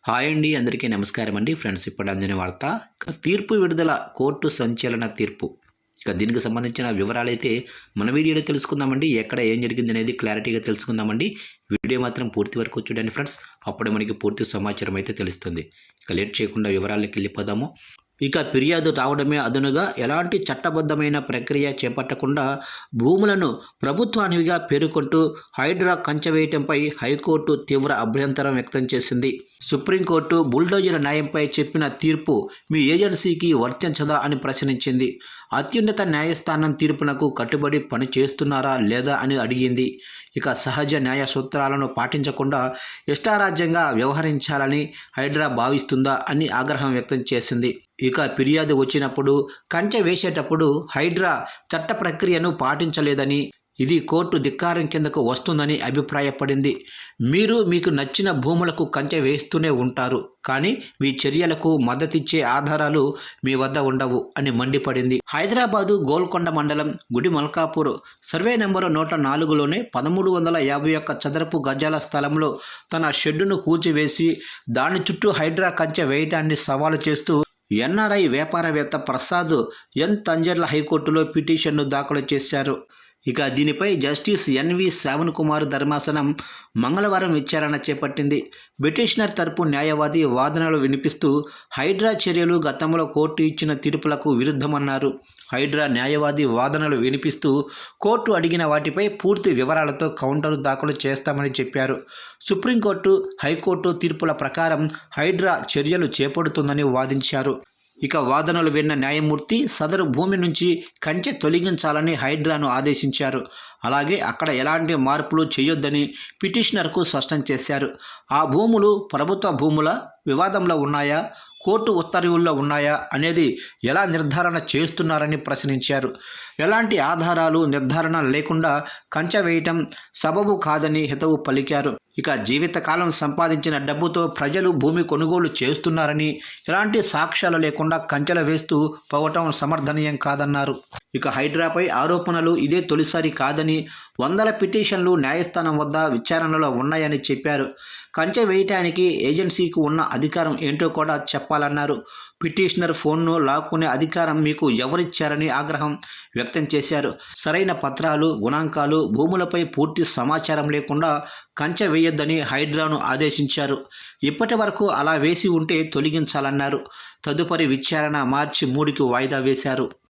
Hi అండి, అందరికీ నమస్కారం అండి. ఫ్రెండ్స్, ఇప్పుడు అందిన వార్త తీర్పు విడుదల, కోర్టు సంచలన తీర్పు. దీనికి సంబంధించిన వివరాలైతే మన వీడియోలో తెలుసుకుందామండి. ఎక్కడ ఏం జరిగింది అనేది క్లారిటీగా తెలుసుకుందామండి. వీడియో మాత్రం పూర్తి వరకు చూడండి ఫ్రెండ్స్, అప్పుడే మనకి పూర్తి సమాచారం అయితే తెలుస్తుంది. లేట్ చేయకుండా వివరాలకు వెళ్ళిపోదాము. ఫిర్యాదు రావడమే అదనుగా ఎలాంటి చట్టబద్ధమైన ప్రక్రియ చేపట్టకుండా భూములను ప్రభుత్వానివిగా పేర్కొంటూ హైడ్రా కంచెవేయటంపై హైకోర్టు తీవ్ర అభ్యంతరం వ్యక్తం చేసింది. సుప్రీంకోర్టు బుల్డోజర్ న్యాయంపై చెప్పిన తీర్పు మీ ఏజెన్సీకి వర్తించదా అని ప్రశ్నించింది. అత్యున్నత న్యాయస్థానం తీర్పునకు కట్టుబడి పని చేస్తున్నారా లేదా అని అడిగింది. సహజ న్యాయ సూత్రాలను పాటించకుండా ఇష్టారాజ్యంగా వ్యవహరించాలని హైడ్రా భావిస్తుందా అని ఆగ్రహం వ్యక్తం చేసింది. ఫిర్యాదు వచ్చినప్పుడు కంచె వేసేటప్పుడు హైడ్రా చట్ట ప్రక్రియను పాటించలేదని, ఇది కోర్టు ధిక్కారం కిందకు వస్తుందని అభిప్రాయపడింది. మీకు నచ్చిన భూములకు కంచె వేస్తూనే ఉంటారు, కానీ మీ చర్యలకు మద్దతిచ్చే ఆధారాలు మీ వద్ద ఉండవు అని మండిపడింది. హైదరాబాదు గోల్కొండ మండలం గుడి మల్కాపూర్ సర్వే నెంబరు 104లోనే 1351 చదరపు గజాల స్థలంలో తన షెడ్డును కూల్చివేసి దాని చుట్టూ హైడ్రా కంచె వేయడాన్ని సవాలు చేస్తూ ఎన్ఆర్ఐ వ్యాపారవేత్త ప్రసాద్ ఎన్ తంజర్ల హైకోర్టులో పిటిషన్ను దాఖలు చేశారు. దీనిపై జస్టిస్ ఎన్వి శ్రావణ్ కుమార్ ధర్మాసనం మంగళవారం విచారణ చేపట్టింది. పిటిషనర్ తరపు న్యాయవాది వాదనలు వినిపిస్తూ హైడ్రా చర్యలు గతంలో కోర్టు ఇచ్చిన తీర్పులకు విరుద్ధమన్నారు. హైడ్రా న్యాయవాది వాదనలు వినిపిస్తూ కోర్టు అడిగిన వాటిపై పూర్తి వివరాలతో కౌంటర్ దాఖలు చేస్తామని చెప్పారు. సుప్రీంకోర్టు, హైకోర్టు తీర్పుల ప్రకారం హైడ్రా చర్యలు చేపడుతుందని వాదించారు. వాదనలు విన్న న్యాయమూర్తి సదరు భూమి నుంచి కంచె తొలగించాలని హైడ్రాను ఆదేశించారు. అలాగే అక్కడ ఎలాంటి మార్పులు చేయొద్దని పిటిషనర్కు స్పష్టం చేశారు. ఆ భూములు ప్రభుత్వ భూముల వివాదంలో ఉన్నాయా, కోర్టు ఉత్తర్వుల్లో ఉన్నాయా అనేది ఎలా నిర్ధారణ చేస్తున్నారని ప్రశ్నించారు. ఎలాంటి ఆధారాలు, నిర్ధారణ లేకుండా కంచె వేయటం సబబు కాదని హితవు పలికారు. జీవితకాలం సంపాదించిన డబ్బుతో ప్రజలు భూమి కొనుగోలు చేస్తున్నారని, ఎలాంటి సాక్ష్యాలు లేకుండా కంచెలు వేస్తూ పోవటం సమర్థనీయం కాదన్నారు. హైడ్రాపై ఆరోపణలు ఇదే తొలిసారి కాదని, వందల పిటిషన్లు న్యాయస్థానం వద్ద విచారణలో ఉన్నాయని చెప్పారు. కంచె వేయటానికి ఏజెన్సీకి ఉన్న అధికారం ఏంటో కూడా చెప్పాలన్నారు. పిటిషనర్ ఫోన్ను లాక్కునే అధికారం మీకు ఎవరిచ్చారని ఆగ్రహం వ్యక్తం చేశారు. సరైన పత్రాలు, గుణాంకాలు, భూములపై పూర్తి సమాచారం లేకుండా కంచె వేయొద్దని హైడ్రాను ఆదేశించారు. ఇప్పటి వరకు అలా వేసి ఉంటే తొలగించాలన్నారు. తదుపరి విచారణ మార్చి 3కి వాయిదా వేశారు.